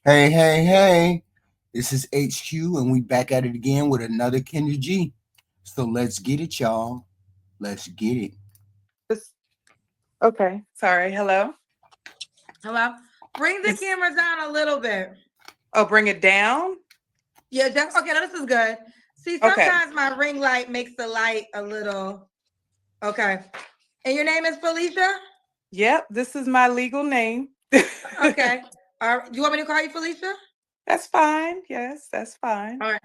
Hey, hey, hey. This is HQ, and we back at it again with another Kendra G. So let's get it, y'all. Let's get it. This- Okay, sorry. Hello. Hello? Bring the It's camera down a little bit. oh, bring it down. Yeah, just okay. This is good. See, Okay. sometimes my ring light makes the light a little okay. And your name is Felicia? Yep, this is my legal name. Okay. All right. You want me to call you Felicia? That's fine. Yes, that's fine. All right.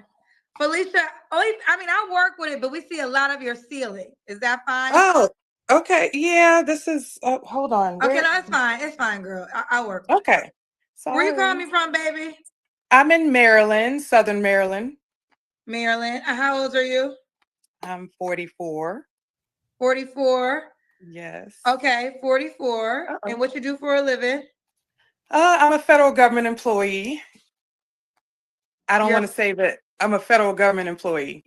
Felicia, I work with it, but we see a lot of your ceiling. Is that fine? Oh, okay. Yeah, this is. Hold on. Okay, Where? no, it's fine. It's fine, girl. I work with it. Okay. Where you calling Sorry. me from, baby? I'm in Maryland, Southern Maryland. Maryland. How old are you? I'm 44. 44. Yes. Okay, 44. And Uh-oh. what you do for a living? I'm a federal government employee. I don't want You're to say that I'm a federal government employee.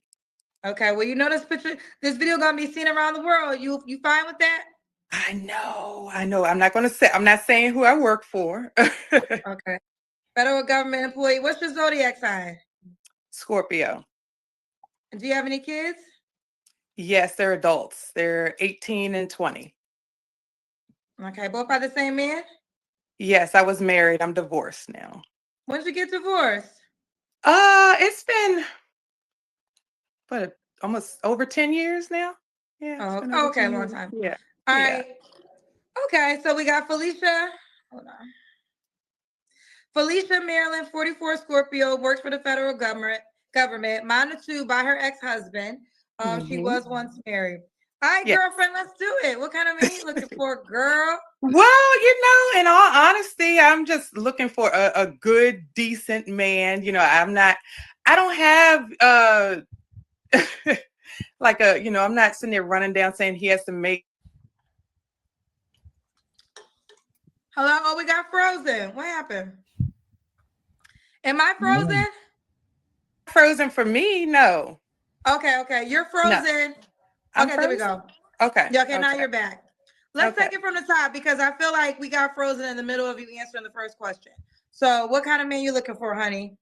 okay. Well, you know this picture, this video gonna be seen around the world. You fine with that? I know. I know. I'm not going to say. I'm not saying who I work for. Okay. Federal government employee. What's your zodiac sign? Scorpio. And do you have any kids? Yes, they're adults. They're 18 and 20. Okay, both by the same man? Yes, I was married. I'm divorced now. When did you get divorced? It's been what almost over 10 years now. Yeah, it's Oh, been over okay, 10 long years. time. Yeah. All Yeah. right. Okay, so we got Felicia. Hold on. Felicia Maryland, 44 Scorpio, works for the federal government, monitored by her ex-husband. She Hmm. was once married. All right, Yeah. girlfriend, let's do it. What kind of man you looking for, girl? Well, in all honesty, I'm just looking for a good, decent man. I don't have like I'm not sitting there running down saying he has to make Hello? Oh, we got frozen. What happened? Am I No. frozen? frozen for me. No, Okay. You're no, frozen. I'm Okay, there we frozen. go. Okay, Yeah, okay, now okay, you're back. Let's okay. take it from the top because I feel like we got frozen in the middle of you answering the first question. So, what kind of man you looking for, honey?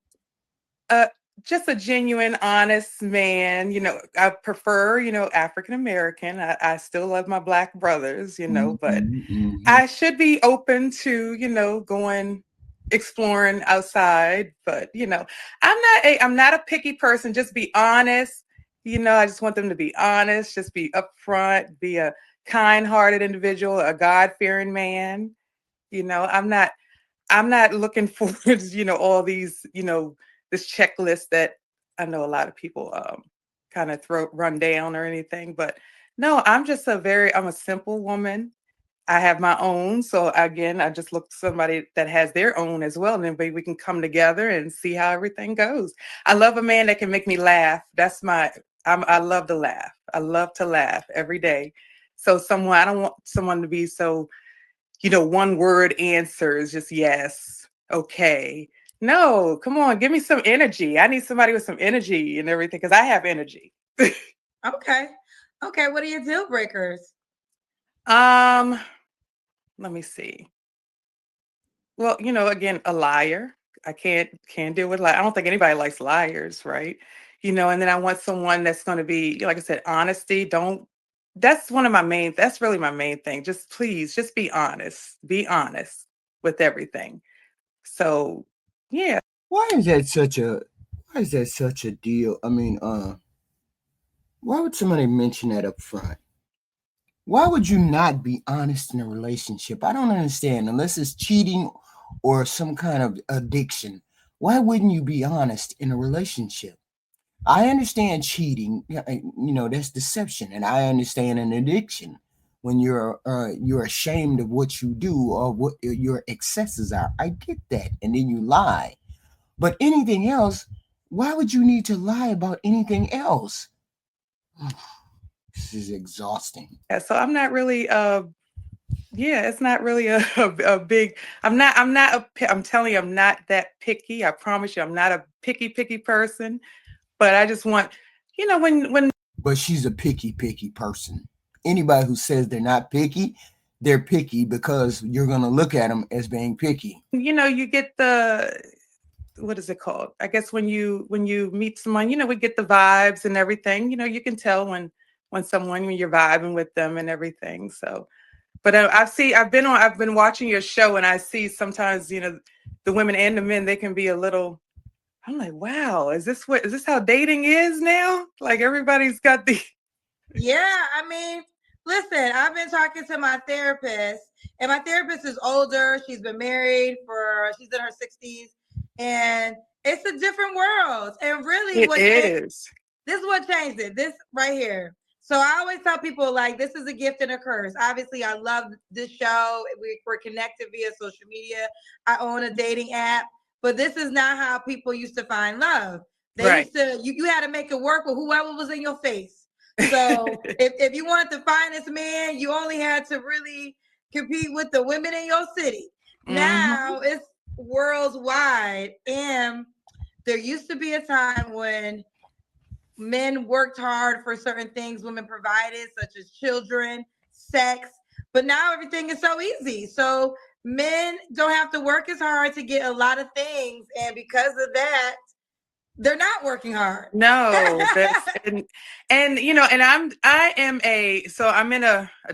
Uh, just a genuine, honest man. I prefer, African American. I still love my black brothers, but Mm-hmm. I should be open to, going exploring outside. But I'm not a picky person. Just be honest. I just want them to be honest. Just be upfront. Be a kind-hearted individual, a God-fearing man. I'm not looking for all these this checklist that I know a lot of people kind of throw run down or anything. But no, I'm a simple woman. I have my own. So again, I just look for somebody that has their own as well. And then maybe we can come together and see how everything goes. I love a man that can make me laugh. I love to laugh. I love to laugh every day. So I don't want someone to be so one word answers, just yes, okay. No, come on, give me some energy. I need somebody with some energy and everything because I have energy. Okay. Okay, what are your deal breakers? um, Let me see. Well, again, a liar. I can't deal with I don't think anybody likes liars, right? And then I want someone that's going to be, like I said, honesty. Don't that's really my main thing. Just please, just be honest. Be honest with everything. So, yeah. Why is that such a why is that such a deal? Why would somebody mention that up front? Why would you not be honest in a relationship? I don't understand. Unless it's cheating or some kind of addiction, why wouldn't you be honest in a relationship? I understand cheating, that's deception, and I understand an addiction when you're ashamed of what you do or what your excesses are. I get that, and then you lie. But anything else, why would you need to lie about anything else? This is exhausting. Yeah, so I'm not really yeah, it's not really a big I'm telling you I'm not that picky. I promise you I'm not a picky person, but I just want when But she's a picky person. Anybody who says they're not picky, they're picky because you're going to look at them as being picky. You get the, what is it called? I guess when you meet someone, we get the vibes and everything. You can tell when you're vibing with them and everything. So, but I've been watching your show, and I see sometimes, the women and the men, they can be a little, I'm like, wow, is this how dating is now? Like everybody's got the. Yeah, I mean, listen, I've been talking to my therapist, and my therapist is older. She's been married she's in her 60s, and it's a different world. And really, It is. This is what changed it. This right here. So I always tell people, like, this is a gift and a curse. Obviously, I love this show. We're connected via social media. I own a dating app, but this is not how people used to find love. They used to, you had to make it work with whoever was in your face. So if you wanted to find this man, you only had to really compete with the women in your city. Now it's worldwide. And there used to be a time when men worked hard for certain things women provided, such as children, sex, but now everything is so easy. So men don't have to work as hard to get a lot of things, and because of that, they're not working hard. No, and I'm in a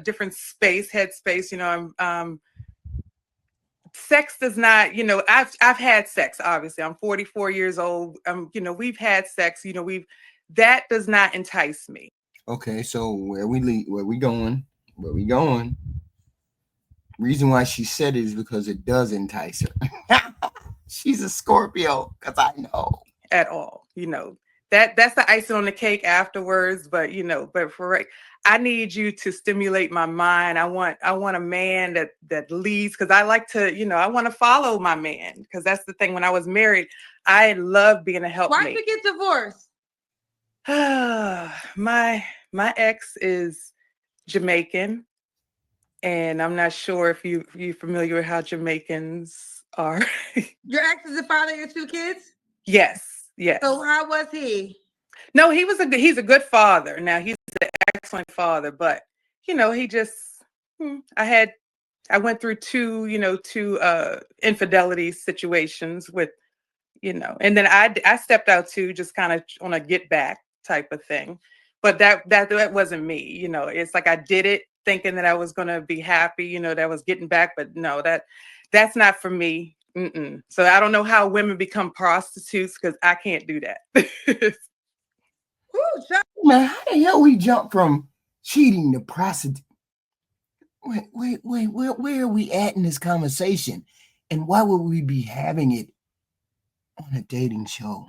different headspace. Sex does not, I've had sex, obviously. I'm 44 years old. We've had sex, that does not entice me. Okay, so where we going? Reason why she said it is because it does entice her. She's a Scorpio, because I know. At all, that's the icing on the cake afterwards. But I need you to stimulate my mind. I want a man that leads, because I like to, I want to follow my man, because that's the thing. When I was married, I loved being a helpmate. Why'd you get divorced? My ex is Jamaican, and I'm not sure if you're familiar with how Jamaicans are. Your ex is the father of your two kids? Yes. So how was he? No, he's a good father. Now, he's an excellent father, but he just, I went through two infidelity situations with, and then I stepped out too, just kind of on a get back type of thing. But that wasn't me. It's like I did it thinking that I was going to be happy, that I was getting back, but no, that's not for me. So I don't know how women become prostitutes, because I can't do that. Man, how the hell we jump from cheating to prostitute? Wait, where are we at in this conversation? And why would we be having it on a dating show?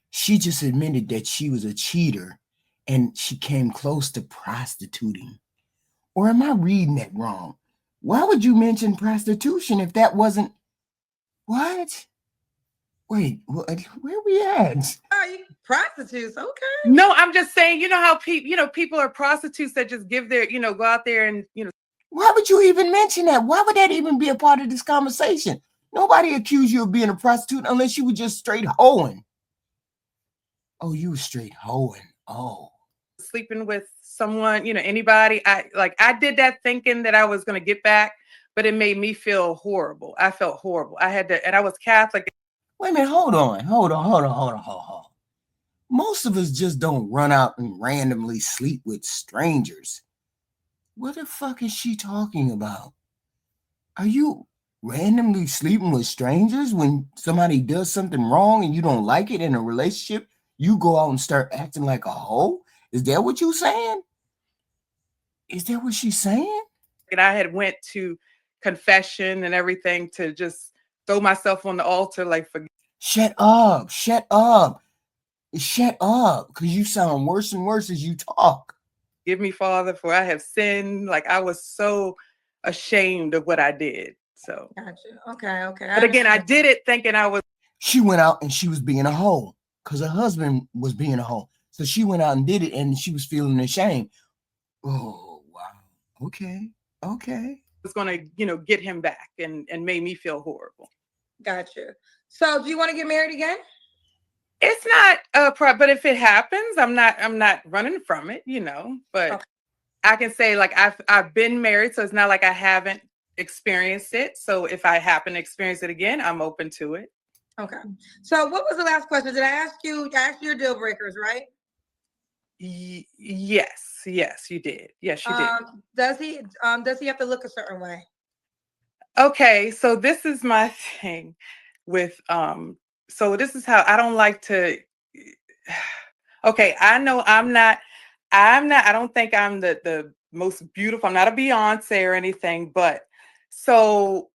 She just admitted that she was a cheater and she came close to prostituting. Or am I reading that wrong? Why would you mention prostitution if that wasn't... What? Wait, where are we at? Prostitutes, okay. No, I'm just saying, how people are prostitutes that just give their, go out there and, Why would you even mention that? Why would that even be a part of this conversation? Nobody accused you of being a prostitute unless you were just straight hoeing. Oh, you were straight hoeing. Oh. Sleeping with someone, anybody. I did that thinking that I was going to get back, but it made me feel horrible. I felt horrible. I had to, and I was Catholic. Wait a minute, hold on. Most of us just don't run out and randomly sleep with strangers. What the fuck is she talking about? Are you randomly sleeping with strangers when somebody does something wrong and you don't like it in a relationship? You go out and start acting like a hoe? Is that what you're saying? Is that what she's saying? And I had went to confession and everything to just throw myself on the altar, like, Shut up, because you sound worse and worse as you talk. Give me, Father, for I have sinned. Like, I was so ashamed of what I did. So, gotcha. Okay. But again, I did it thinking I was. She went out and she was being a hoe because her husband was being a hoe. So she went out and did it, and she was feeling ashamed. Oh, wow. Okay. Was going to, get him back, and made me feel horrible. Gotcha. So, do you want to get married again? It's not but if it happens, I'm not running from it, but. I can say like I've been married, so it's not like I haven't experienced it. So if I happen to experience it again, I'm open to it. Okay. So what was the last question? Did I ask you? I asked you your deal breakers, right? Yes, yes, you did. Yes, you did. Does he have to look a certain way? Okay, so this is my thing with so this is how I don't like to okay, I know I'm not I don't think I'm the most beautiful. I'm not a Beyonce or anything, but so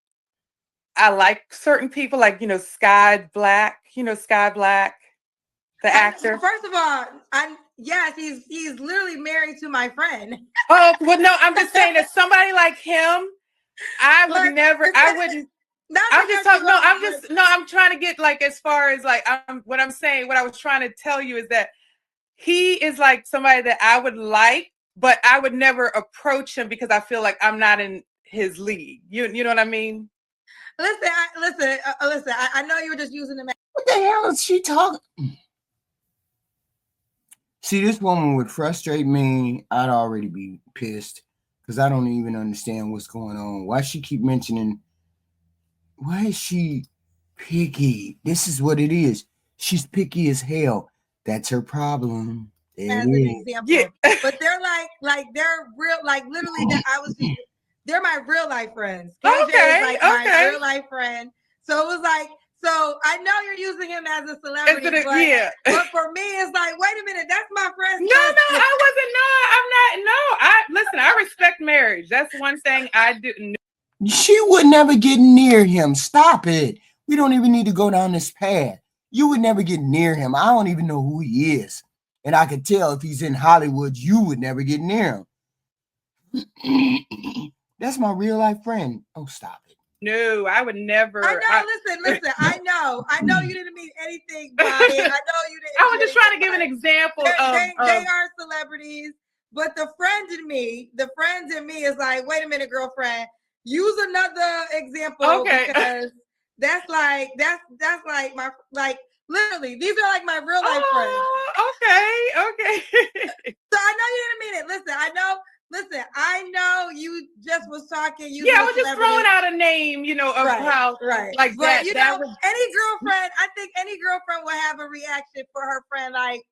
I like certain people like, Sky Black, the actor. First of all, I'm yes, he's literally married to my friend. Oh, well, no, I'm just saying that somebody like him, I would Like, never, I wouldn't. not to I'm just cut you talking. No, off, I'm just no. I'm trying to get like as far as like what I'm saying. What I was trying to tell you is that he is like somebody that I would like, but I would never approach him because I feel like I'm not in his league. You know what I mean? listen. I know you were just using him. What the hell is she talking? See, this woman would frustrate me. I'd already be pissed because I don't even understand what's going on. Why she keep mentioning? Why is she picky? This is what it is. She's picky as hell. That's her problem. There As it an is. Yeah. example, but they're like they're real, like literally that they're my real life friends. KJ is Okay. like my Okay. real life friend. So it was like, so I know you're using him as a celebrity, Yeah. but for me, it's like, wait a minute, that's my friend's No, husband. I wasn't. No, I'm not. No, I listen. I respect marriage. That's one thing I do. She would never get near him. Stop it. We don't even need to go down this path. You would never get near him. I don't even know who he is. And I could tell if he's in Hollywood, you would never get near him. That's my real life friend. Oh, stop it. No, I would never. I know. Listen. I know you didn't mean anything by it. I know you didn't. I was just trying to give an example They are celebrities, but the friend in me is like, wait a minute, girlfriend. Use another example, okay, because that's like my, like, literally, these are like my real life friends. Okay. So I know you didn't mean it. Listen, I know you just was talking. Yeah, I was just throwing out a name, of how, like, but that was... any girlfriend, I think any girlfriend will have a reaction for her friend, like,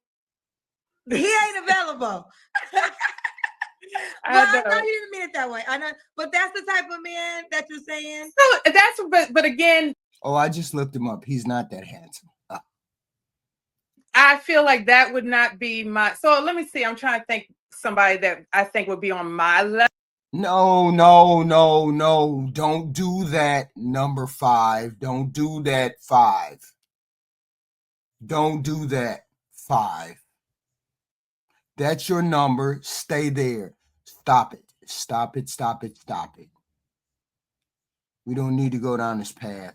he ain't available. I know you didn't mean it that way. I know, but that's the type of man that you're saying. So that's, but again. Oh, I just looked him up. He's not that handsome. I feel like that would not be my. So let me see. I'm trying to think somebody that I think would be on my level. No. Don't do that. Number 5. Don't do that. 5. Don't do that. 5. That's your number. Stay there. Stop it. Stop it. We don't need to go down this path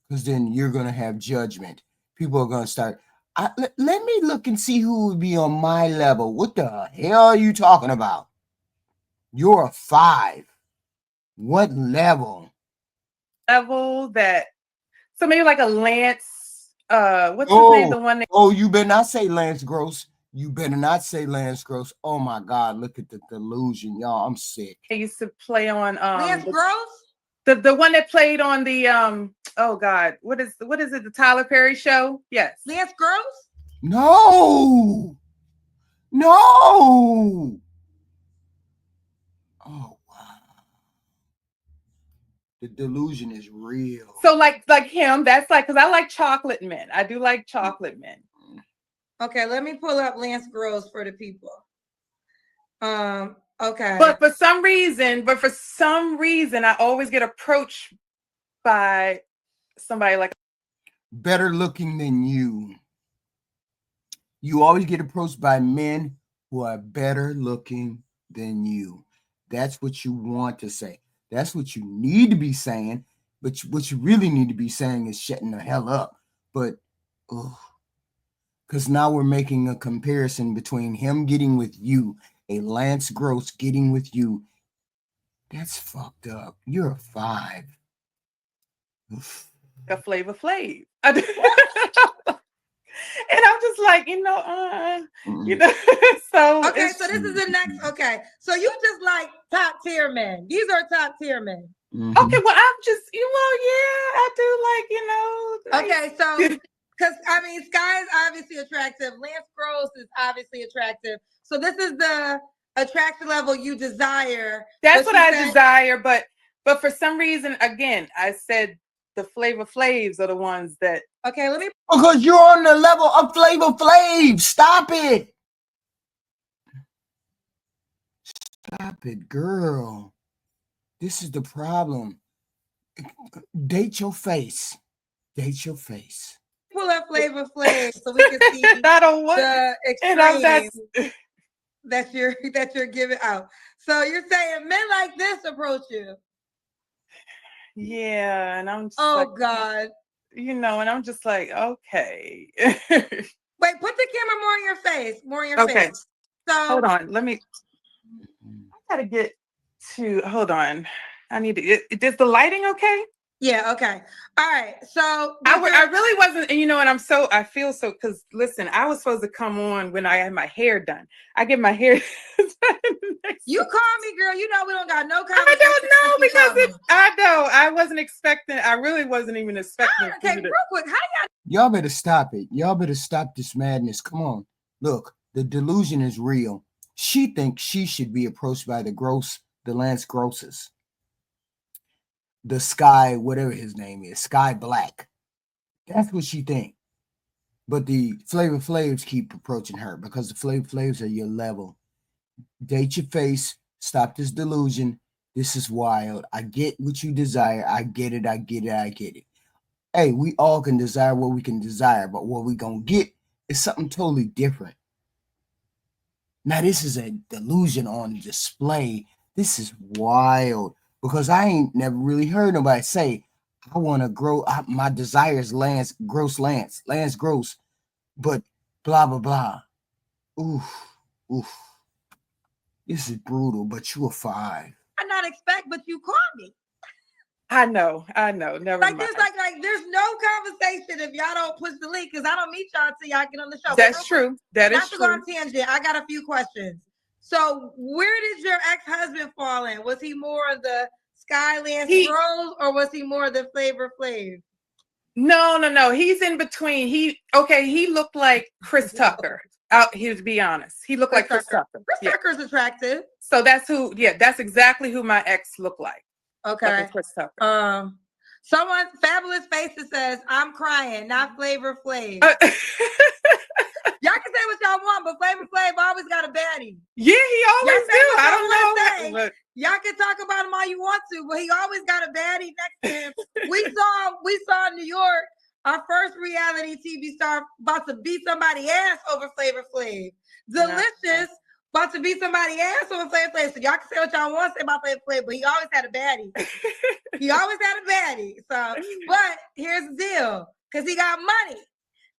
because then you're going to have judgment. People are going to start. Let me look and see who would be on my level. What the hell are you talking about? You're a 5. What level? Level that. So maybe like a Lance. What's his name? The one. You better not say Lance Gross. Oh my God! Look at the delusion, y'all. I'm sick. They used to play on Lance Gross. The one that played on the oh God, what is it, the Tyler Perry show? Yes. Lance Gross? No. Oh wow. The delusion is real. So like him, that's like, because I like chocolate men. I do like chocolate men. Okay, let me pull up Lance Gross for the people. Okay. But for some reason, I always get approached by somebody like better looking than you. You always get approached by men who are better looking than you. That's what you want to say. That's what you need to be saying. But what you really need to be saying is shutting the hell up. But, because now we're making a comparison between him getting with you, a Lance Gross getting with you. That's fucked up. You're a 5. a Flavor Flav. And I'm just like, you know, so Okay, so this is the next. Okay, so you just like top tier men. These are top tier men. okay. Well, I'm just, yeah, I do like, Okay, so because I mean, Sky is obviously attractive. Lance Gross is obviously attractive. So this is the attraction level you desire. That's what you I said- desire, but for some reason, again, I said the Flavor Flavs are the ones that. Okay, let me. Because you're on the level of Flavor Flav. Stop it. Stop it, girl. This is the problem. Date your face. Date your face. Pull up Flavor Flav so we can see I don't want the and I'm extreme that you're giving out. So you're saying men like this approach you. Yeah, and I'm just Oh God. and I'm just like, okay. Wait, put the camera more in your face. More in your Okay. face. So Hold on. I gotta get to hold on. I need to is the lighting okay? yeah, okay. All right. So I really wasn't, and I feel so because listen, I was supposed to come on when I had my hair done. I get my hair you call me, girl. You know we don't got no conversation. I don't know because I know I wasn't expecting. I really wasn't even expecting. Okay, real quick, how y'all better stop it. Y'all better stop this madness. Come on, look, the delusion is real. She thinks she should be approached by the Lance Grosses, the Sky, whatever his name is, Sky Black. That's what she thinks. But the Flavor Flavs keep approaching her because the Flavor Flavs are your level. Date your face. Stop this delusion. This is wild. I get what you desire. I get it. I get it. I get it. Hey, we all can desire what we can desire, but what we gonna get is something totally different. Now, this is a delusion on display. This is wild because I ain't never really heard nobody say, I want to grow. My desire is Lance Gross, but blah, blah, blah. Oof, oof. This is brutal, but you a 5. I not expect, but you call me. I know. Never like mind. there's there's no conversation if y'all don't push the link because I don't meet y'all until y'all get on the show. That's true. That is true. Not to go on tangent. I got a few questions. So where did your ex-husband fall in? Was he more of the Skylance Rose or was he more of the Flavor Flav? No. He's in between. He looked like Chris Tucker. Out here to be honest. He looked like Chris Tucker. Chris Tucker's attractive. So that's exactly who my ex looked like. Okay. Like Chris Tucker. Someone Fabulous Faces says, I'm crying, not Flavor Flav. Y'all can say what y'all want, but Flavor Flav always got a baddie. Yeah, he always do. I don't know. But y'all can talk about him all you want to, but he always got a baddie next to him. we saw New York, our first reality TV star about to beat somebody's ass over Flavor Flav. Delicious about to beat somebody's ass over Flavor Flav. So y'all can say what y'all want to say about Flavor Flav, but he always had a baddie. So, but here's the deal, because he got money.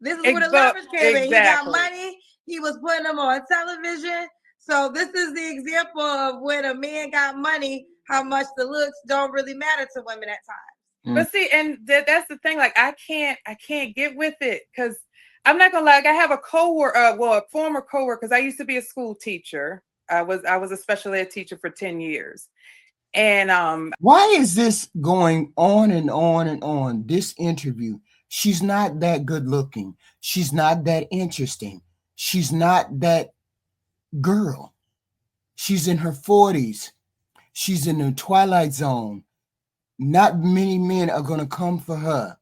This is where the leverage came in. He got money. He was putting them on television. So this is the example of when a man got money, how much the looks don't really matter to women at times. But see, and that's the thing. Like I can't get with it because I'm not gonna lie. Like, I have a a former coworker, because I used to be a school teacher. I was a special ed teacher for 10 years. And why is this going on and on and on? This interview. She's not that good looking. She's not that interesting. She's not that girl. She's in her 40s. She's in the twilight zone. Not many men are going to come for her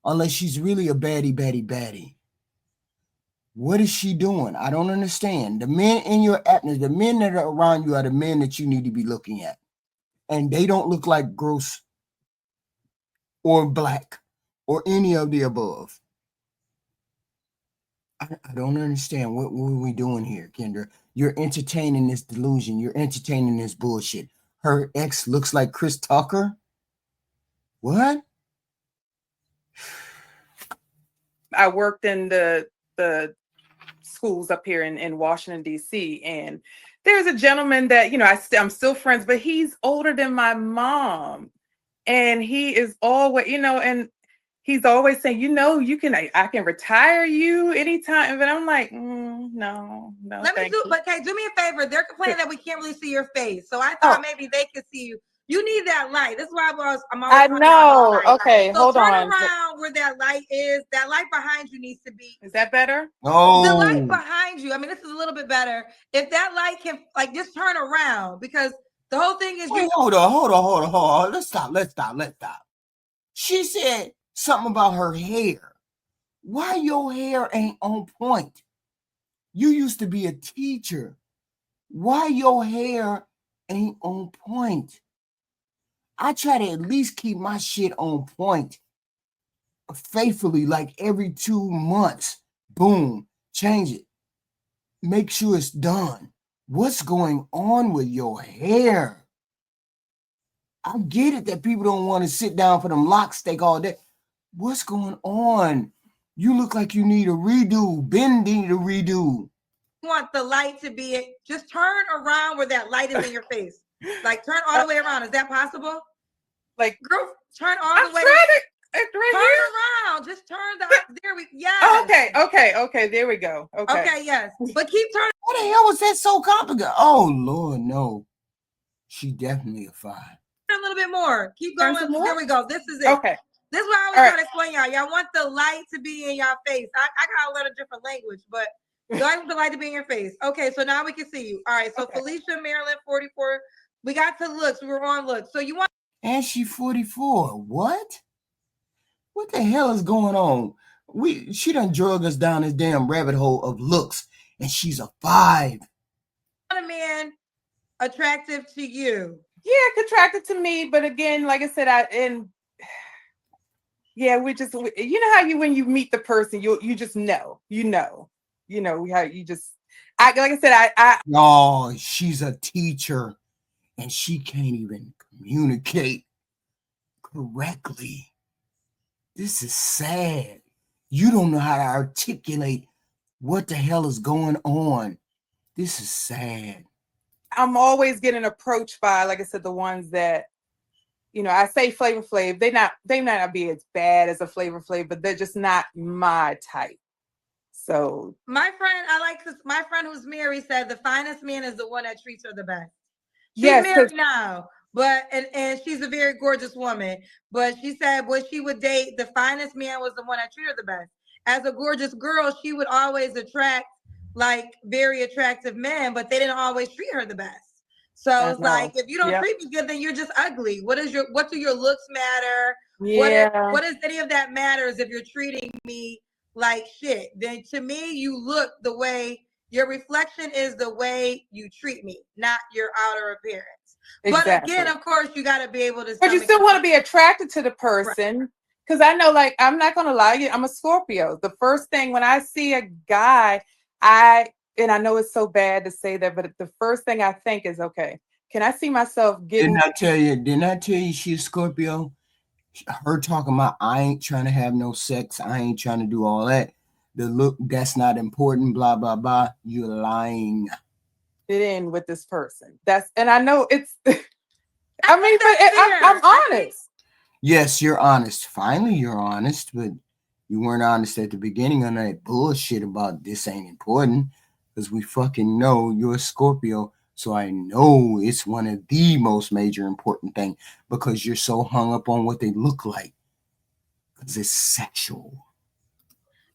unless she's really a baddie. What is she doing? I don't understand. The men in your atmosphere, the men that are around you are the men that you need to be looking at. And they don't look like Gross or Black or any of the above. I don't understand. What are we doing here, Kendra? You're entertaining this delusion. You're entertaining this bullshit. Her ex looks like Chris Tucker? What? I worked in the schools up here in Washington, D.C. And there's a gentleman that, I'm still friends, but he's older than my mom. And he is always, and he's always saying, I can retire you anytime. But I'm like, no, Let me thank do, you. but okay, do me a favor. They're complaining that we can't really see your face. So I Oh, thought maybe they could see you. You need that light. This is why I'm always I talking about know. the light. Okay, So hold turn on. around where that light is. That light behind you needs to be. Is that better? The light Oh, behind you. I mean, this is a little bit better. If that light can like just turn around, because the whole thing is wait, you. hold on. Let's stop. She said something about her hair. Why your hair ain't on point? You used to be a teacher. Why your hair ain't on point? I try to at least keep my shit on point faithfully, like every 2 months. Boom, change it. Make sure it's done. What's going on with your hair? I get it that people don't want to sit down for them lock steak all day. What's going on? You look like you need a redo. Ben need a redo. Want the light to be just turn around where that light is in your face. Like turn all the way around. Is that possible? Like, girl, turn all I'm the way. trying to right Turn here. around. Just turn the there we yes. Oh, okay. There we go. Okay, yes. But keep turning. What the hell was that so complicated? Oh Lord, no. She definitely a 5. A little bit more. Keep Turn going. some more? There we go. This is it. Okay. This is what I always try to explain y'all. Y'all want the light to be in your face. I gotta learn a different language, but you want the light to be in your face. Okay, so now we can see you. All right, so Felicia, Maryland, 44. We got to looks. We were on looks. So you want And she 44. What? What the hell is going on? She done drug us down this damn rabbit hole of looks, and she's a 5. a man attractive to you? Yeah, attracted to me, but again, like I said, we just you know how when you meet the person, you just know how you just like I said, I No, she's a teacher, and she can't even communicate correctly. This is sad. You don't know how to articulate what the hell is going on. This is sad. I'm always getting approached by, like I said, the ones that I say Flavor Flav. They might not be as bad as a Flavor Flav, but they're just not my type. So my friend, my friend who's married said the finest man is the one that treats her the best. She's yes, married now, but and she's a very gorgeous woman. But she said when she would date, the finest man was the one that treated her the best. As a gorgeous girl, she would always attract like very attractive men, but they didn't always treat her the best. So it's like if you don't treat me good, then you're just ugly. What do your looks matter? Yeah. What is any of that matters if you're treating me like shit? Then to me, you look the way your reflection is the way you treat me, not your outer appearance. Exactly. But again, of course, you got to be able to. But you still want to be attracted to the person. Because I know, like, I'm not going to lie, I'm a Scorpio. The first thing when I see a guy, and I know it's so bad to say that, but the first thing I think is, okay, can I see myself getting... Didn't I tell you she's Scorpio? Her talking about, I ain't trying to have no sex. I ain't trying to do all that. The look, that's not important, blah, blah, blah. You're lying. Fit in with this person. And I know it's... I mean, but I'm honest. Yes, you're honest. Finally, you're honest, but you weren't honest at the beginning on that bullshit about this ain't important, because we fucking know you're a Scorpio, so I know it's one of the most major important thing, because you're so hung up on what they look like, because it's sexual.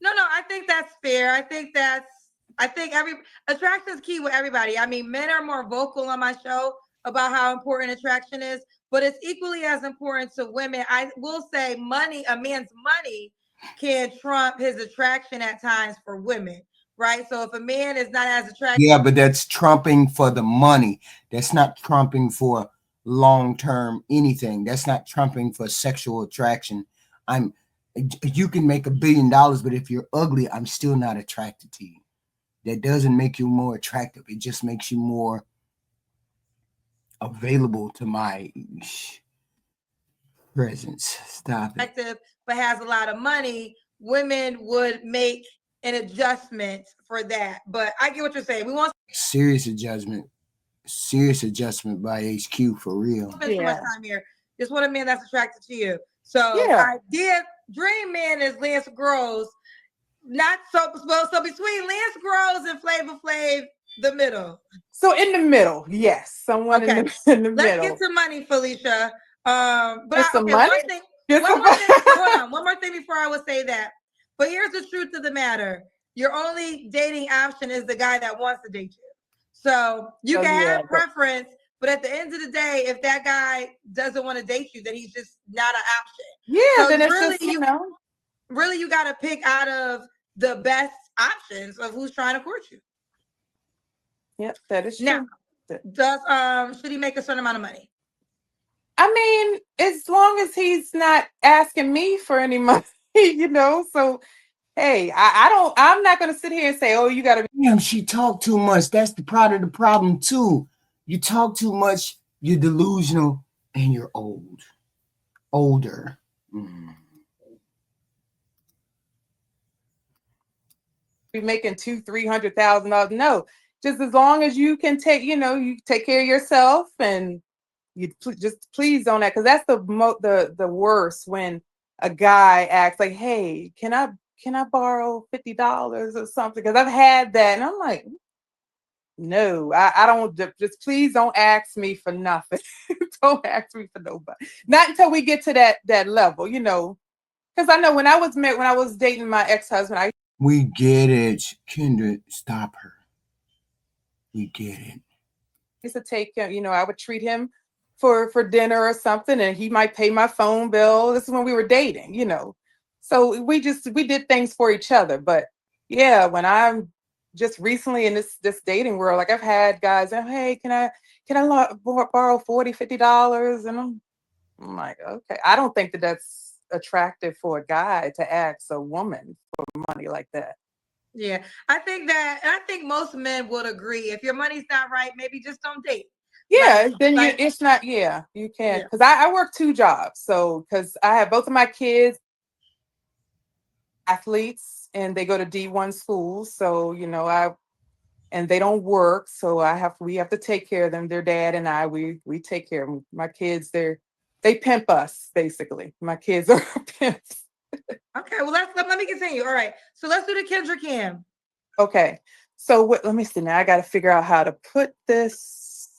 No, I think that's fair. I think every attraction is key with everybody. I mean, men are more vocal on my show about how important attraction is, but it's equally as important to women. I will say a man's money can trump his attraction at times for women, right? So if a man is not as attractive. Yeah, but that's trumping for the money. That's not trumping for long-term anything. That's not trumping for sexual attraction. You can make $1 billion, but if you're ugly, I'm still not attracted to you. That doesn't make you more attractive. It just makes you more available to my presence. Stop it. But has a lot of money, women would make an adjustment for that. But I get what you're saying. We want serious adjustment by HQ for real. Spend too much time here. Just want a man that's attracted to you. So I did dream man is Lance Gross. Not so well. So between Lance Gross and Flavor Flav, the middle. So in the middle, yes, someone Okay. in the Let's get middle. to money, Felicia. Get some Okay, money. one more thing. Hold on, one more thing before I would say that. But here's the truth of the matter: your only dating option is the guy that wants to date you. So you can have preference, but at the end of the day, if that guy doesn't want to date you, then he's just not an option. Yeah, so then it's really, just, you know. Really, you got to pick out of the best options of who's trying to court you. Yep, that is true. Now, does should he make a certain amount of money? I mean, as long as he's not asking me for any money, you know. So hey, I'm not gonna sit here and say, oh, you gotta. Damn, she talked too much. That's the part of the problem too. You talk too much, you're delusional, and you're older. Be making $200,000-$300,000. No, just as long as you can take, you take care of yourself, and you just please don't act, because that's the worst, when a guy acts like, hey, can I borrow $50 or something? Because I've had that, and I'm like, no, I don't. Just please don't ask me for nothing. Don't ask me for nobody. Not until we get to that level, Because I know when I was dating my ex-husband, we get it, Kendra. Stop her. We get it. used to take him. I would treat him for dinner or something, and he might pay my phone bill. This is when we were dating, So we did things for each other. But yeah, when I'm just recently in this dating world, like I've had guys, hey, can I borrow $40-$50? And I'm like, okay. I don't think that's attractive for a guy to ask a woman for money like that. Yeah, I think most men would agree. If your money's not right, maybe just don't date. Yeah, then it's not. Yeah, you can't. Yeah. Because I work 2 jobs. So because I have both of my kids athletes, and they go to D1 schools. So and they don't work. So we have to take care of them. Their dad and I, we take care of them. My kids, they pimp us basically. My kids are pimps. Okay, well let me continue. All right, so let's do the Kendra Cam. Okay, so let me see now. I got to figure out how to put this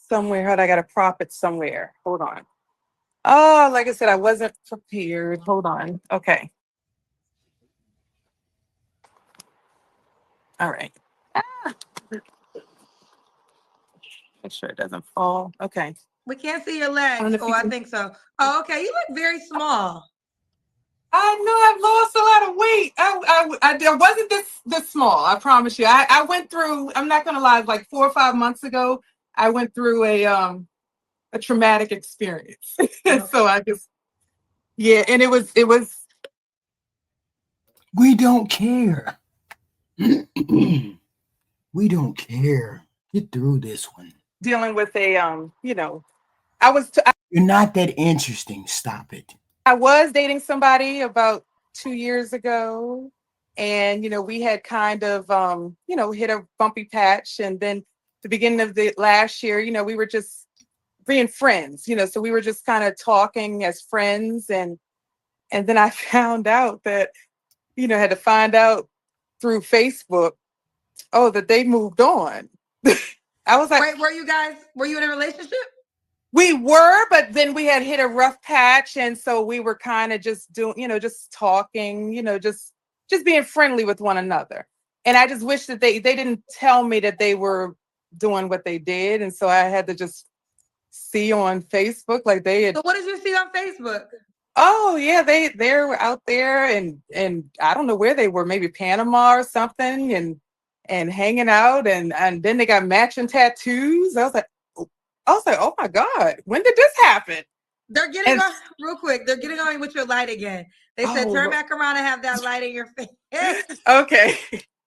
somewhere. I got to prop it somewhere. Hold on. Oh, like I said, I wasn't prepared. Hold on. Okay. All right. Make sure it doesn't fall. Okay. We can't see your legs. I think so. Oh, okay. You look very small. I know I've lost a lot of weight. I wasn't this small. I promise you. I went through. I'm not gonna lie. Like 4 or 5 months ago, I went through a traumatic experience. Okay. So I just and it was. We don't care. We don't care. Get through this one. Dealing with you're not that interesting. Stop it. I was dating somebody about 2 years ago, and we had kind of hit a bumpy patch, and then the beginning of the last year, we were just being friends, so we were just kind of talking as friends, and then I found out that had to find out through Facebook, that they moved on. I was like, wait, were you in a relationship? We were, but then we had hit a rough patch, and so we were kind of just doing, just talking, just being friendly with one another. And I just wish that they didn't tell me that they were doing what they did, and so I had to just see on Facebook like they had. So what did you see on Facebook? Oh yeah, they were out there, and I don't know where they were, maybe Panama or something, and hanging out, and then they got matching tattoos. I was like, oh my God, when did this happen? They're getting on real quick. They're getting on with your light again. They said, turn back around and have that light in your face. Okay.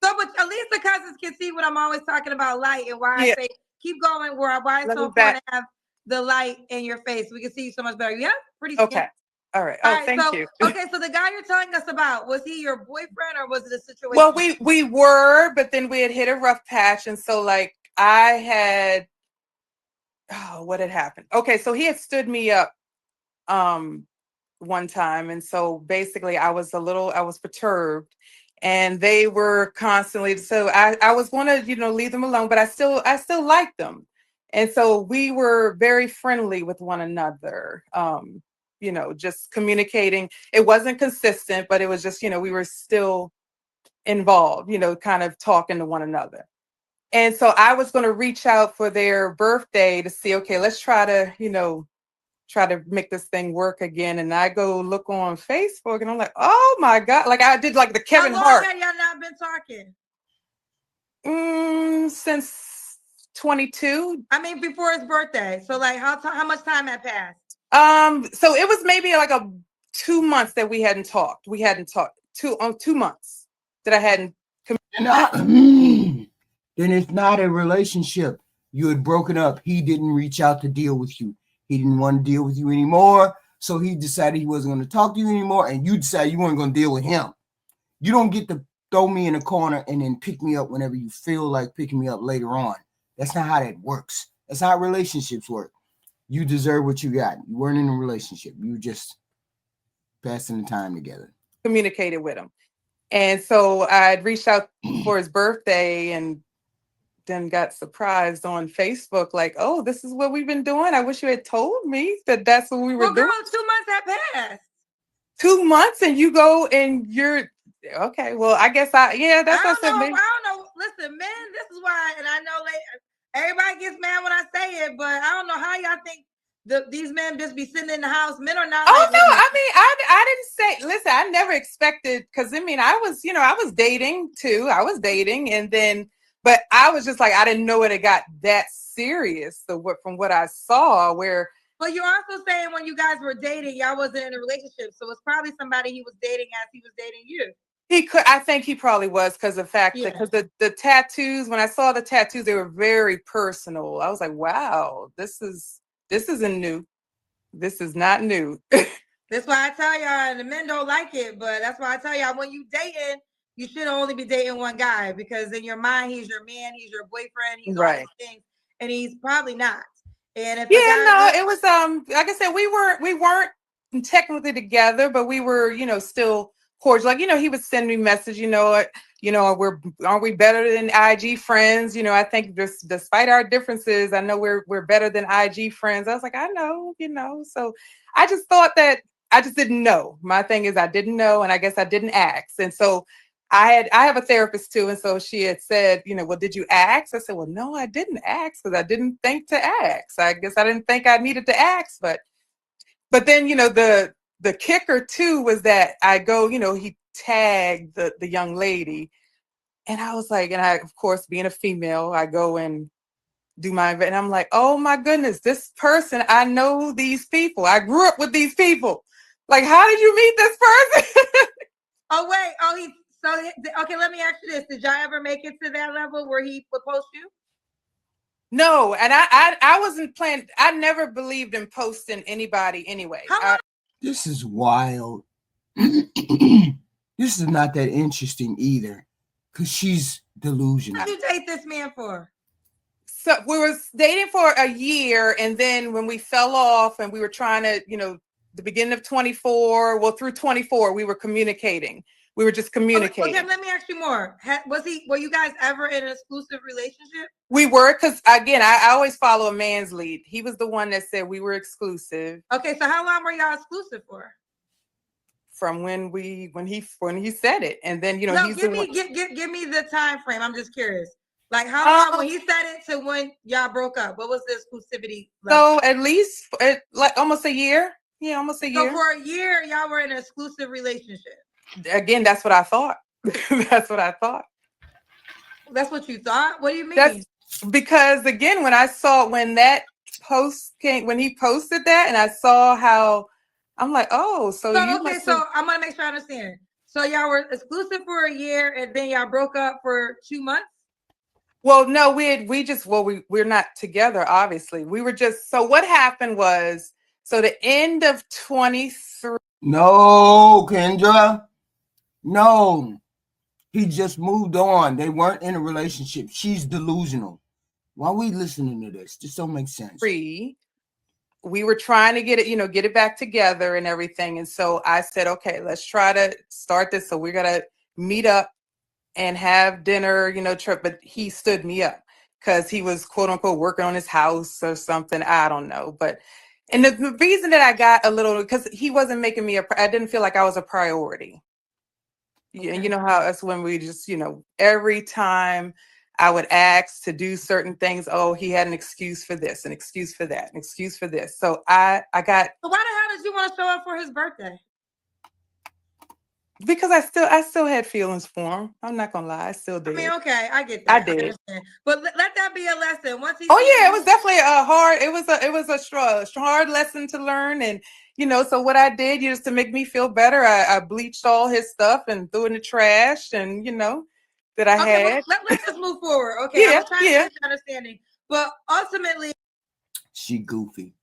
So, but at least the cousins can see what I'm always talking about, light, and why I say keep going, why it's so important to have the light in your face. We can see you so much better. Yeah, pretty skin. Okay. All right. Thank you. Okay, so the guy you're telling us about, was he your boyfriend, or was it a situation? Well, we were, but then we had hit a rough patch, and so like I had. Oh, what had happened? Okay, so he had stood me up one time. And so basically I was perturbed, and they were constantly, so I was going to, leave them alone, but I still liked them. And so we were very friendly with one another. Just communicating. It wasn't consistent, but it was just, we were still involved, kind of talking to one another. And so I was going to reach out for their birthday to see, okay, let's try to make this thing work again. And I go look on Facebook, and I'm like, oh my God. Like I did like the Kevin Hart. How long have y'all not been talking? Since 22. I mean, before his birthday. So like how much time had passed? So it was maybe like 2 months that we hadn't talked. We hadn't talked 2 months that I hadn't. Then it's not a relationship. You had broken up. He didn't reach out to deal with you. He didn't want to deal with you anymore. So he decided he wasn't going to talk to you anymore. And you decided you weren't going to deal with him. You don't get to throw me in a corner and then pick me up whenever you feel like picking me up later on. That's not how that works. That's how relationships work. You deserve what you got. You weren't in a relationship. You were just passing the time together. Communicated with him. And so I'd reached out for his birthday, and then got surprised on Facebook, like, oh, this is what we've been doing. I wish you had told me that that's what we were doing. Girl, 2 months have passed. 2 months, and you go and you're okay. Well, I guess that's what I said. I don't know. Listen, men, this is why, and I know everybody gets mad when I say it, but I don't know how y'all think these men just be sitting in the house. Men are not. Oh no, I mean, I didn't say. Listen, I never expected, because I mean, I was dating too. I was dating, and then, but I was just like, I didn't know it got that serious. So from what I saw, where. But you're also saying when you guys were dating, y'all wasn't in a relationship, so it's probably somebody he was dating as he was dating you. I think he probably was, because the fact that, because the tattoos, when I saw the tattoos, they were very personal. I was like, wow, this isn't new. This is not new. That's why I tell y'all, and the men don't like it, but that's why I tell y'all, when you dating, you should only be dating one guy, because in your mind, he's your man, he's your boyfriend, he's all these things, and he's probably not. And if it was like I said, we weren't technically together, but we were, still cordial. Like, he would send me message, aren't we better than IG friends? I think just despite our differences, I know we're better than IG friends. I was like, I know, so I just thought that I just didn't know. My thing is I didn't know, and I guess I didn't ask. And so I have a therapist too. And so she had said, well, did you ask? I said, well, no, I didn't ask, because I didn't think to ask. I guess I didn't think I needed to ask, but then, the kicker too was that I go, he tagged the young lady, and I was like, and I, of course, being a female, I go and do my event, and I'm like, oh my goodness, this person, I know these people. I grew up with these people. Like, how did you meet this person? Oh, wait. Okay, let me ask you this. Did y'all ever make it to that level where he would post you? No, and I wasn't planning. I never believed in posting anybody anyway. This is wild. This is not that interesting either, because she's delusional. What did you date this man for? So we were dating for a year, and then when we fell off and we were trying to, the beginning of 24, well, through 24, we were communicating. We were just communicating. Okay, let me ask you more. Were you guys ever in an exclusive relationship? We were, because again, I always follow a man's lead. He was the one that said we were exclusive. Okay, so how long were y'all exclusive for? From when he said it, and then no, give me the time frame. I'm just curious. Like how long when he said it to when y'all broke up? What was the exclusivity level? So at least like almost a year. Yeah, almost a year. So for a year, y'all were in an exclusive relationship. Again, that's what I thought. That's what I thought. That's what you thought? What do you mean? That's because again, when that post came, when he posted that, and I saw how, I'm like, oh, so I'm gonna make sure I understand. So y'all were exclusive for a year, and then y'all broke up for 2 months? Well, no, we're not together, obviously. We were just, so what happened was, so the end of 23. No, Kendra. No. He just moved on. They weren't in a relationship. She's delusional. Why are we listening to this? This don't make sense. we were trying to get it, get it back together and everything. And so I said, okay, let's try to start this. So we're going to meet up and have dinner, trip. But he stood me up because he was quote unquote working on his house or something. I don't know. But, and the reason that I got a little, because he wasn't making me I didn't feel like I was a priority. Yeah, Okay. you know how that's when we just, every time I would ask to do certain things, oh, he had an excuse for this, an excuse for that, an excuse for this. So I got. So why the hell did you want to show up for his birthday? Because I still had feelings for him. I'm not gonna lie, I still did. I mean, okay, I get that. I did. Understand. But let that be a lesson. Once he Oh yeah, it was definitely a hard. It was a hard lesson to learn, and so what I did, just to make me feel better, I bleached all his stuff and threw it in the trash, and that I had. Well, let's just move forward. Okay, I was trying to get understanding, but ultimately, she goofy.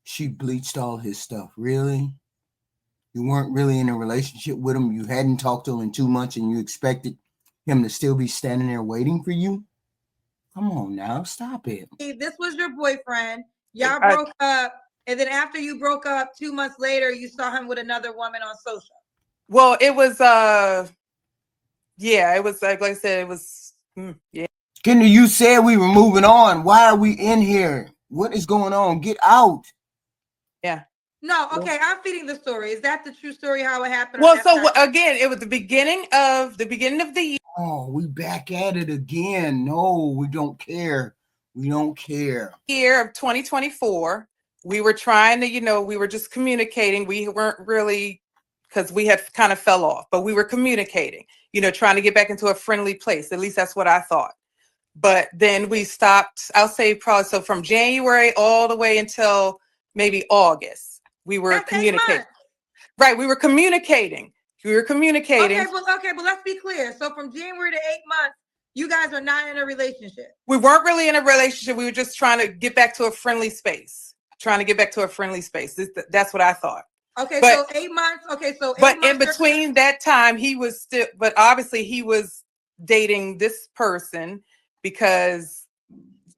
She bleached all his stuff. Really? You weren't really in a relationship with him. You hadn't talked to him in 2 months, and you expected him to still be standing there waiting for you? Come on now, stop it. This was your boyfriend. Y'all broke up, and then after you broke up, 2 months later, you saw him with another woman on social. Well, it was yeah, it was like I said, it was yeah. Kendra, you said we were moving on. Why are we in here? What is going on? Get out. Yeah. No, okay, I'm feeding the story. Is that the true story? How it happened? Well, so again, it was the beginning of the year. Oh, we back at it again. No, we don't care. We don't care. Year of 2024, we were trying to, we were just communicating. We weren't really, because we had kind of fell off, but we were communicating. Trying to get back into a friendly place. At least that's what I thought. But then we stopped. I'll say probably so from January all the way until maybe August. We were communicating. Right. We were communicating. Okay, but let's be clear. So from January to 8 months, you guys are not in a relationship. We weren't really in a relationship. We were just trying to get back to a friendly space. That's what I thought. Okay, so 8 months. Okay, so 8 months. But in between that time, he was still, but obviously he was dating this person because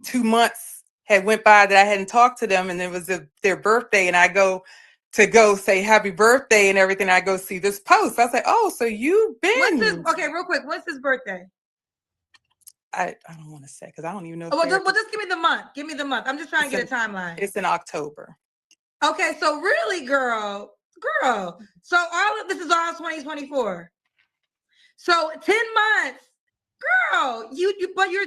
2 months had went by that I hadn't talked to them, and it was their birthday, and I go say happy birthday and everything. I go see this post. I was like, oh, so you've been. Okay, real quick. What's his birthday? I don't want to say because I don't even know. Well, just give me the month. Give me the month. I'm just trying to get a timeline. It's in October. Okay, so really, girl. So all of this is all 2024. So 10 months, girl. But you're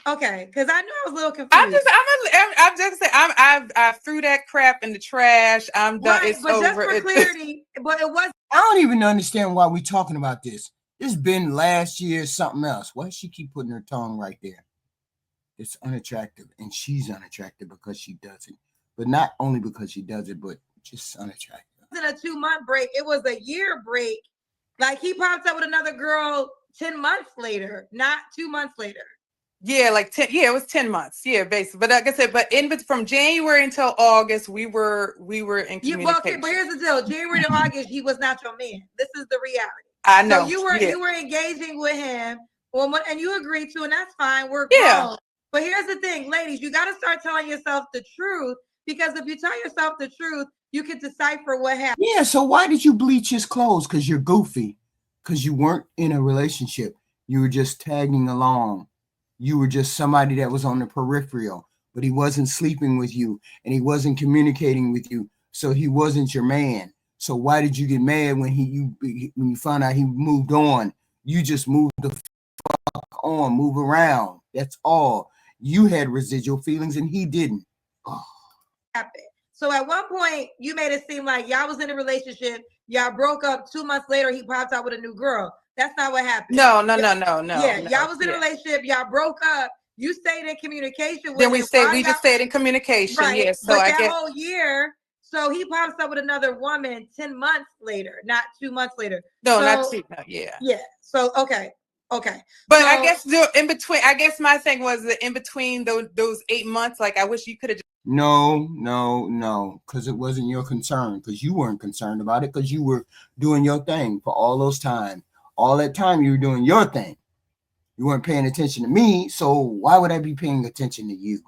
okay. Because I knew I was a little confused. I'm just saying. I threw that crap in the trash. I'm done. Right, it's but over. Just for clarity, but it was. I don't even understand why we're talking about this. It's been last year, something else. Why does she keep putting her tongue right there? It's unattractive, and she's unattractive because she does it. But not only because she does it, but just unattractive. It wasn't a 2-month break. It was a year break. Like he pops up with another girl 10 months later, not 2 months later. Yeah, like 10. Yeah, it was 10 months. Yeah, basically. But like I said, from January until August, we were in communication. Well, okay, but here's the deal: January to August, he was not your man. This is the reality. I know. So you were engaging with him, and you agreed to, and that's fine. We're grown. Yeah. But here's the thing, ladies: you got to start telling yourself the truth, because if you tell yourself the truth, you can decipher what happened. Yeah. So why did you bleach his clothes? Because you're goofy. Because you weren't in a relationship. You were just tagging along. You were just somebody that was on the peripheral, but he wasn't sleeping with you and he wasn't communicating with you. So he wasn't your man. So why did you get mad when you found out he moved on? You just moved the fuck on, move around. That's all. You had residual feelings and he didn't. Oh. So at one point you made it seem like y'all was in a relationship. Y'all broke up. 2 months later, he popped out with a new girl. That's not what happened. No. Yeah, y'all was in a relationship. Y'all broke up. You stayed in communication with him. We just stayed in communication. Right. Yes. So that whole year, so he pops up with another woman 10 months later, not 2 months later. No, not 2. No, yeah. Yeah. So okay. But I guess in between, my thing was that in between those 8 months, like I wish you could have. No, because it wasn't your concern, because you weren't concerned about it, because you were doing your thing for all those time. All that time you were doing your thing. You weren't paying attention to me, so why would I be paying attention to you?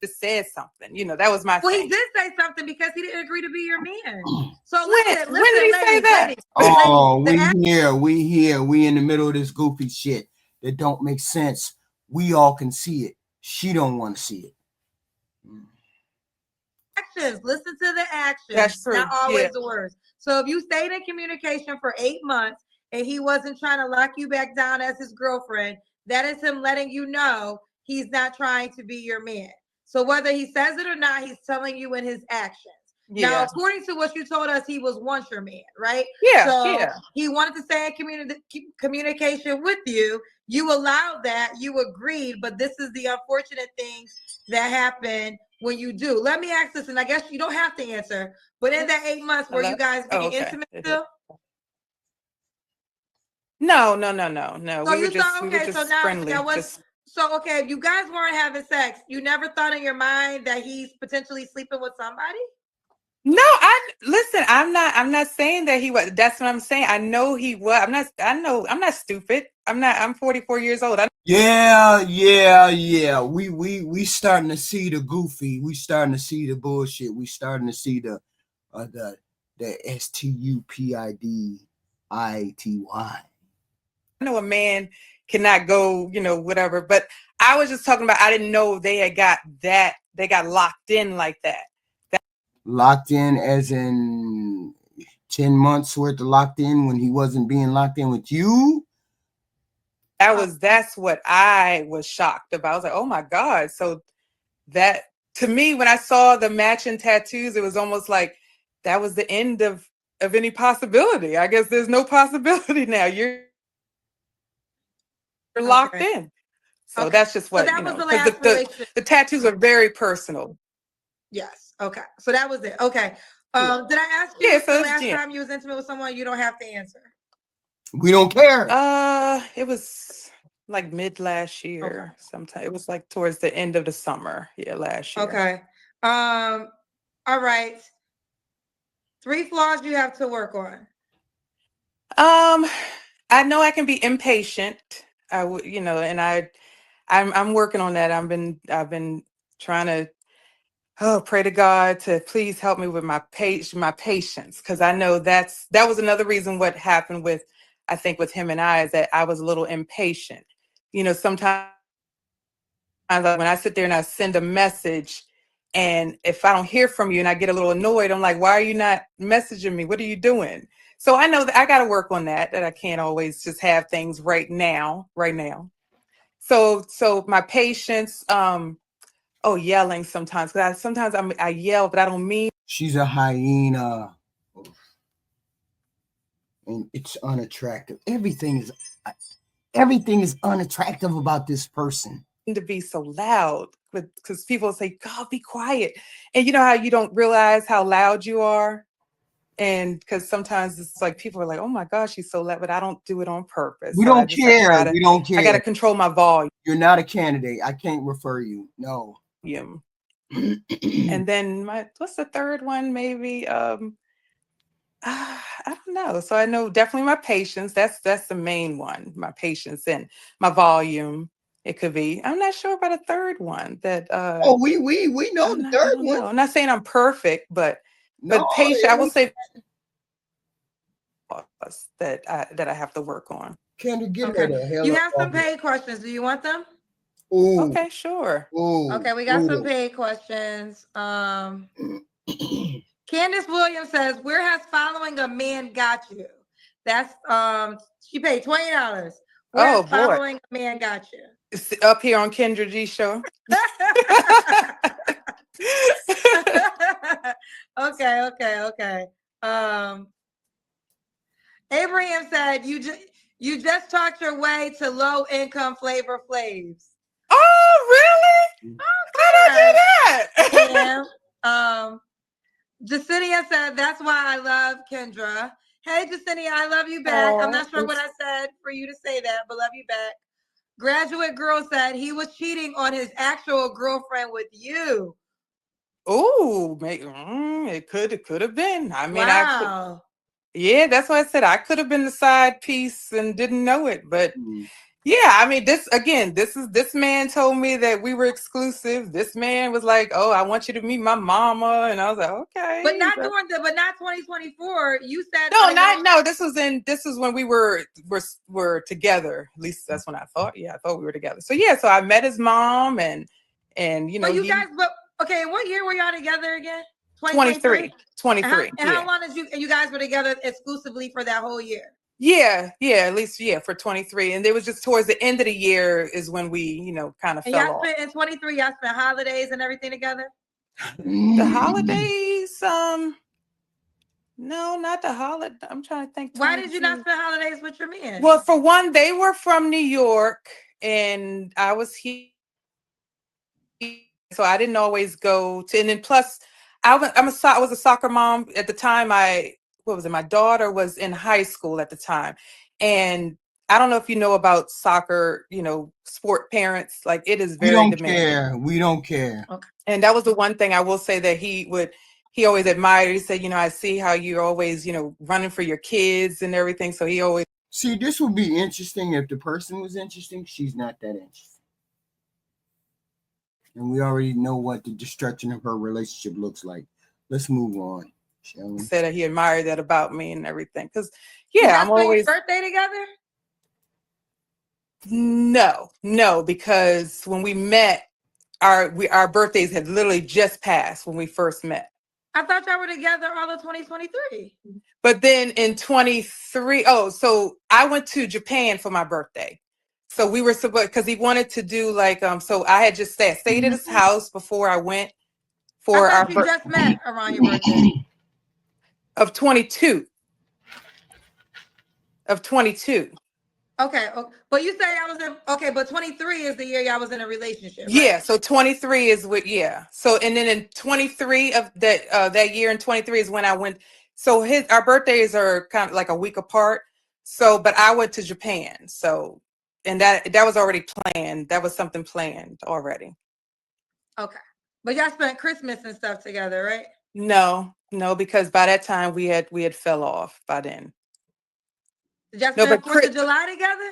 just said something. That was my Well, he thing. did say something because he didn't agree to be your man. So When listen, did he say that? ladies, Oh, ladies, we in the middle of this goofy shit that don't make sense. We all can see it. She don't want to see it. actions. Listen to the actions, That's true. not always Yeah. the words. So if you stayed in communication for 8 months and he wasn't trying to lock you back down as his girlfriend, that is him letting you know he's not trying to be your man. So whether he says it or not, he's telling you in his actions. Now, Yeah. according to what you told us, he was once your man, right? Yeah. So Yeah. he wanted to stay in communication with you. You allowed that. You agreed. But this is the unfortunate things that happen when you do. Let me ask this, and I guess you don't have to answer. But in that 8 months, were Hello? you guys Oh, being okay. intimate still? No. So We were you thought, just okay, so now friendly. that was Just so okay. If you guys weren't having sex, you never thought in your mind that he's potentially sleeping with somebody? no. Listen. I'm not saying that he was. That's what I'm saying. I know he was. I'm not stupid. I'm 44 years old. Yeah. We starting to see the goofy. We starting to see the bullshit. We starting to see the stupidity. I know a man cannot go, whatever. But I was just talking about. I didn't know they had got that. They got locked in like that. Locked in as in 10 months worth of locked in when he wasn't being locked in with you. That's what I was shocked about. I was like, oh my God. So that, to me, when I saw the matching tattoos, it was almost like that was the end of any possibility. I guess there's no possibility now. You're locked in. So that's just what, so that was the because last relationship. the tattoos are very personal. Yes. Okay. So that was it. Okay. Yeah. Did I ask you Yeah, so the it's last time you was intimate with someone? You don't have to answer. We don't care. It was like mid last year. Sometime it was like towards the end of the summer. Yeah, last year. Okay. All right. 3 flaws you have to work on. I know I can be impatient. I would, and I'm working on that. I've been trying to pray to God to please help me with my patience, because I know that was another reason what happened with, I think, with him and I, is that I was a little impatient. Sometimes when I sit there and I send a message, and if I don't hear from you and I get a little annoyed, I'm like, why are you not messaging me? What are you doing? So I know that I got to work on that I can't always just have things right now. So my patience, yelling sometimes, because sometimes I yell, but I don't mean. She's a hyena. And it's unattractive. Everything is unattractive about this person. To be so loud, because people say, God, be quiet. And you know how you don't realize how loud you are? And because sometimes it's like people are like, oh my gosh, she's so loud, but I don't do it on purpose. We So don't I just have to care. We don't care. I got to control my volume. You're not a candidate. I can't refer you. No. And then what's the third one? Maybe I don't know. So I know definitely my patience. That's the main one. My patience and my volume. It could be. I'm not sure about a third one. That we know the third one. I'm not saying I'm perfect, but patient. I will say that I have to work on. Kendra, get her the hell You up have some paid questions. Do you want them? Ooh. Okay, sure. Ooh. Okay, we got some paid questions. Candace Williams says, where has following a man got you? That's she paid $20. Where has following a man got you? It's up here on Kendra G show. Okay. Abraham said, you just talked your way to low income Flavor Flavs. Oh, really? How did I do that? Yeah. Jacinia said, that's why I love Kendra. Hey, Jacinia, I love you back. I'm not sure what I said for you to say that, but love you back. Graduate Girl said he was cheating on his actual girlfriend with you. Oh, it could have been. I mean, wow. Yeah, that's why I said I could have been the side piece and didn't know it. But Yeah, I mean, this man told me that we were exclusive. This man was like, "Oh, I want you to meet my mama," and I was like, "Okay." But not 2024. You said No. This was when we were together. At least that's when I thought. Yeah, I thought we were together. So yeah, so I met his mom, and But you guys, okay, what year were y'all together again? 23. And how long did you guys were together exclusively for that whole year? Yeah, at least for 23. And it was just towards the end of the year is when we, kind of fell off. In 23, y'all spent holidays and everything together? The holidays, no, not the holiday. I'm trying to think. Why did you not spend holidays with your man? Well, for one, they were from New York and I was here. So I didn't always go to, and then plus I was a soccer mom at the time. My daughter was in high school at the time. And I don't know if you know about soccer, sport parents, like it is very demanding. We don't care. Okay. And that was the one thing I will say that he always admired. He said, I see how you're always, running for your kids and everything. So he always. See, this would be interesting if the person was interesting. She's not that interesting. And we already know what the destruction of her relationship looks like. Let's move on, shall we? Said that he admired that about me and everything. Because, yeah, I'm always. Birthday together? No, because when we met, our birthdays had literally just passed when we first met. I thought y'all were together all of 2023. But then in 23, so I went to Japan for my birthday. So we were supposed, because he wanted to do like, so I had just stayed at his house before I went for our birthday. You just met around your birthday. Of 22. Okay, but you say but 23 is the year y'all was in a relationship, right? Yeah, so 23 is So, and then in 23 of that year in 23 is when I went. So our birthdays are kind of like a week apart. So, but I went to Japan. So, and that was already planned. That was something planned already. Okay, but y'all spent Christmas and stuff together, right? No, because by that time we had fell off by then. Did y'all spend 4th of July together?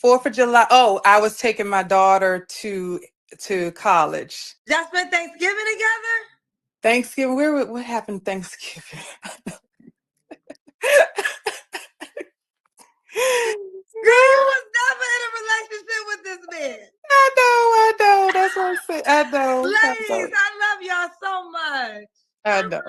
4th of July. Oh, I was taking my daughter to college. Y'all spent Thanksgiving together? Thanksgiving? What happened Thanksgiving? Girl, you was never in a relationship with this man. I know. That's what I'm saying. I know. Ladies, I love y'all so much. I know.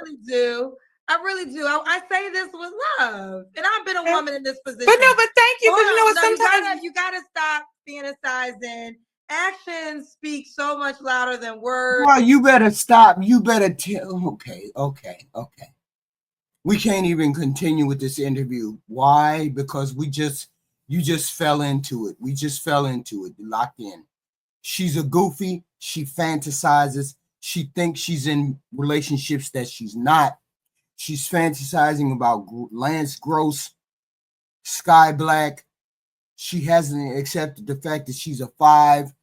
I really do. I say this with love. And I've been a woman in this position. But thank you. Sometimes you gotta stop fantasizing. Actions speak so much louder than words. Well, you better stop. You better tell. Okay. We can't even continue with this interview. Why? Because you just fell into it. We just fell into it. Locked in. She's a goofy. She fantasizes. She thinks she's in relationships that she's not. She's fantasizing about Lance Gross, Sky Black. She hasn't accepted the fact that she's a 5.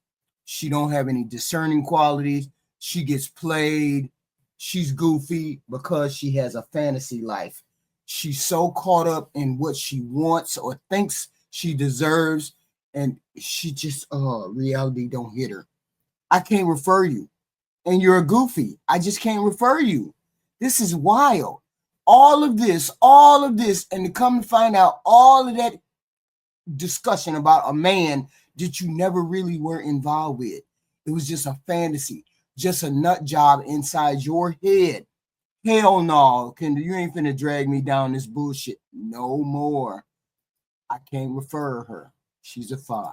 She don't have any discerning qualities. She gets played. She's goofy because she has a fantasy life. She's so caught up in what she wants or thinks she deserves, and she just, reality don't hit her. I can't refer you. And you're a goofy. I just can't refer you. This is wild. All of this, and to come to find out all of that discussion about a man that you never really were involved with. It was just a fantasy, just a nut job inside your head. Hell no, Kendra, you ain't finna drag me down this bullshit no more. I can't refer her. She's a 5.